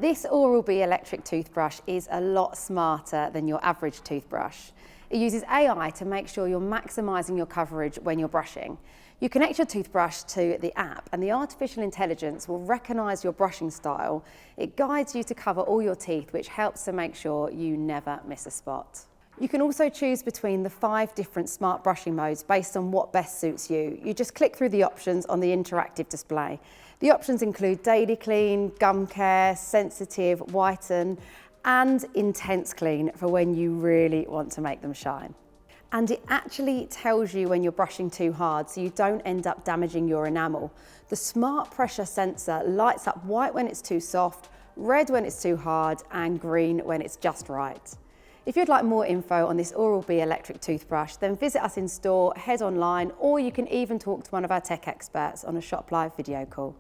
This Oral-B electric toothbrush is a lot smarter than your average toothbrush. It uses AI to make sure you're maximising your coverage when you're brushing. You connect your toothbrush to the app and the artificial intelligence will recognise your brushing style. It guides you to cover all your teeth, which helps to make sure you never miss a spot. You can also choose between the 5 different smart brushing modes based on what best suits you. You just click through the options on the interactive display. The options include daily clean, gum care, sensitive, whiten, and intense clean for when you really want to make them shine. And it actually tells you when you're brushing too hard so you don't end up damaging your enamel. The smart pressure sensor lights up white when it's too soft, red when it's too hard, and green when it's just right. If you'd like more info on this Oral-B electric toothbrush, then visit us in store, head online, or you can even talk to one of our tech experts on a Shop Live video call.